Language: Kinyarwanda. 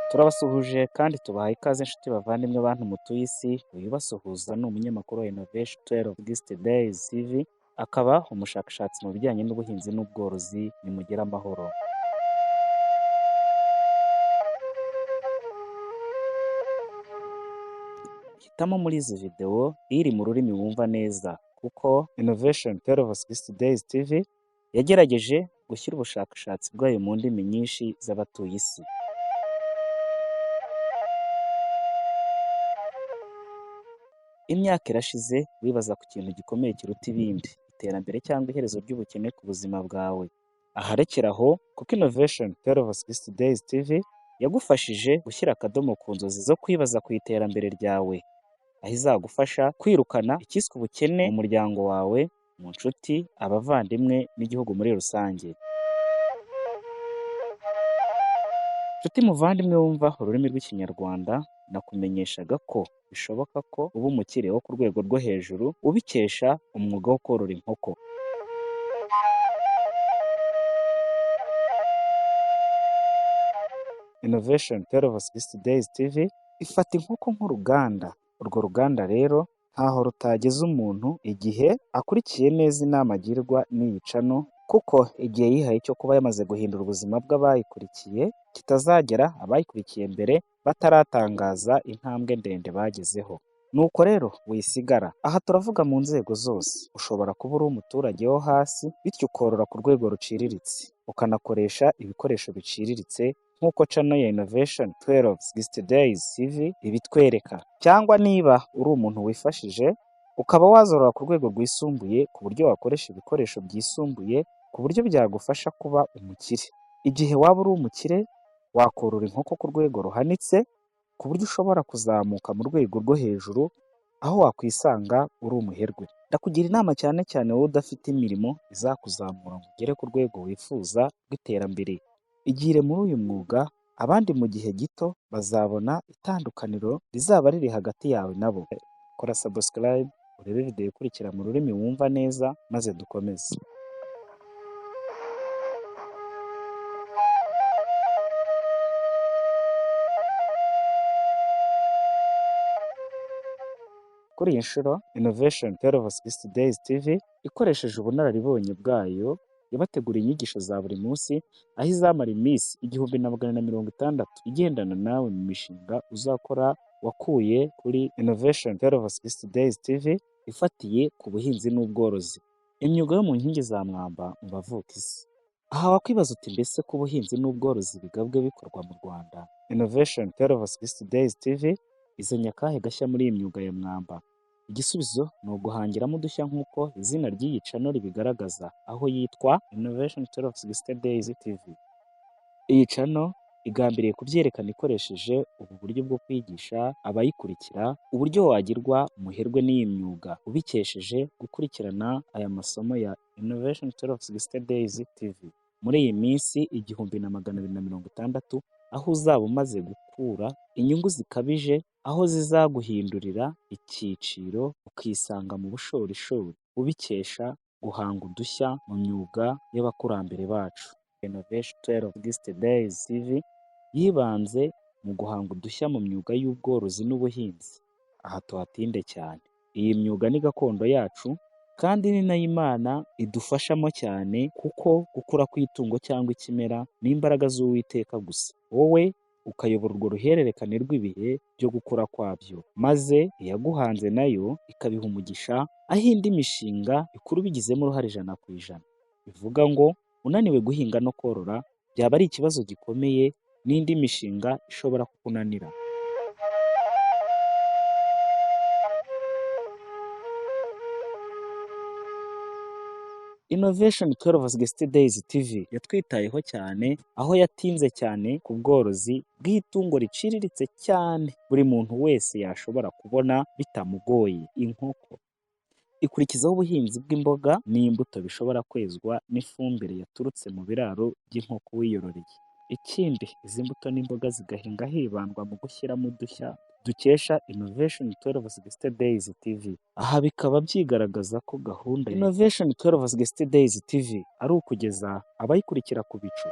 Turabasuhuje kandi tubahaye ikaze inshuti bavandimwe bantu mutuye isi. Uyu ubasuhuza ni umunyamakuru wa Innovation 12 Gist Days TV, akaba umushakashatsi mu bijyanye n'ubuhinzi n'ubworozi. Nimugire amahoro. Hitamo muri izi video iri mu rurimi wumva neza, kuko Innovation 12 Gist Days TV yagerageje gushyira ubushakashatsi bwayo mu ndimi nyinshi z'abatuye isi. Imyaka irashize wibaza ku kintu gikomeye kiruta ibindi, iterambere cyangwa iherezo ry'ubukene ku buzima bwawe. Aharekeraho, kuko Innovation 12 Gist Days TV yagufashije gushyira akadomo ku nzozi zo kwibaza ku iterambere ryawe, aho izagufasha kwirukana ikiswe ubukene mu muryango wawe, mu nshuti, abavandimwe n'igihugu muri rusange. Nshuti muvandimwe wumva ururimi rw'Ikinyarwanda, nakumenyeshaga ko bishoboka ko uba umukire wo ku rwego rwo hejuru ubikesha umwuga wo korora inkoko. Innovation 12 Gist Days TV ifata inkoko nk'uruganda. Urwo ruganda rero ntaho rutageza umuntu igihe akurikiye neza inama agirwa n'iyicano, kuko igihe yihaye cyo kuba yamaze guhindura ubuzima bw'abayikurikiye kitazagera abayikurikiye mbere bataratangaza intambwe ndende bagezeho. Nuko rero wisigara. Aha turavuga mu nzego zose. Ushobora kuba uri umuturage wo hasi, bityo ukorora ku rwego ruciriritse, ukanakoresha ibikoresho biciriritse nk'uko channel ya Innovation 12 Gist Days TV ibitwereka. Cyangwa niba uri umuntu wifashije, ukaba wazorora ku rwego rwisumbuye ku buryo wakoresha ibikoresho byisumbuye ku buryo byagufasha kuba umukire. Igihe waba uri umukire, wakorora inkoko ku rwego ruhanitse ku buryo ushobora kuzamuka mu rwego rwo hejuru, aho wakwisanga uri umuherwe. Ndakugira inama cyane cyane wowe udafite imirimo izakuzamura ngo ugere ku rwego wifuza rw'iterambere. Igire muri uyu mwuga, abandi mu gihe gito bazabona itandukaniro rizaba riri hagati yawe nabo. Kora subscribe urebe video ikurikira mu rurimi wumva neza, maze dukomeze. Kuri iyi nshuro, Innovation 12 Gist Days TV ikoresheje ubunararibonye bwayo yabateguriye inyigisho za buri munsi, aho izamara iminsi 1,160 igendana nawe mu mishinga uzakora wakuye kuri Innovation 12 Gist Days TV ifatiye ku buhinzi n'ubworozi. Imyuga yo mu nkingi za mwamba mu bavuka isi. Aha wakwibaza uti mbese ko ubuhinzi n'ubworozi bigabwe bikorwa mu Rwanda, Innovation 12 Gist Days TV izanye akahe gashya muri iyi myuga ya mwamba? Igisubizo ni uguhangiramo udushya nk'uko izina ry'iyi channel ribigaragaza, aho yitwa Innovation 12 Gist Days TV. Iyi channel igambiriye kubyerekana ikoresheje ubu buryo bwo kwigisha abayikurikira uburyo wagirwa umuherwe n'iyi myuga ubikesheje gukurikirana aya masomo ya Innovation 12 Gist Days TV muri iyi minsi 1,260, aho uzaba umaze gukura inyungu zikabije, aho zizaguhindurira icyiciro ukisanga mu bushorishori ubikesha guhanga udushya mu myuga y'abakurambere bacu. Innovation 12 Gist Days TV yibanze mu guhanga udushya mu myuga y'ubworozi n'ubuhinzi. Aha tuhatinde cyane. Iyi myuga ni gakondo yacu, kandi ni nayo Imana idufashamo cyane, kuko gukura kw'itungo cyangwa ikimera ni imbaraga z'Uwiteka gusa. Wowe ukayobora urwo ruhererekane rw'ibihe byo gukura kwabyo, maze iyaguhanze nayo ikabiha umugisha, aho indi mishinga ikuru bigizemo uruhare 100%. Bivuga ngo unaniwe guhinga no korora byaba ari ikibazo gikomeye, n'indi mishinga ishobora kukunanira. Innovation 12 Gist Days TV yatwitayeho cyane, aho yatinze cyane ku bworozi bw'itungo riciriritse cyane buri muntu wese yashobora kubona bitamugoye, inkoko. Ikurikizaho ubuhinzi bw'imboga n'imbuto bishobora kwezwa n'ifumbire yaturutse mu biraro by'inkoko wiyororeye. Ikindi, izi mbuto n'imboga zigahinga hibandwa mu gushyiramo udushya dukesha Innovation 12 Gist Days TV. Aha bikaba byigaragaza ko gahunda Innovation 12 Gist Days TV ari ukugeza abayikurikira ku bicu.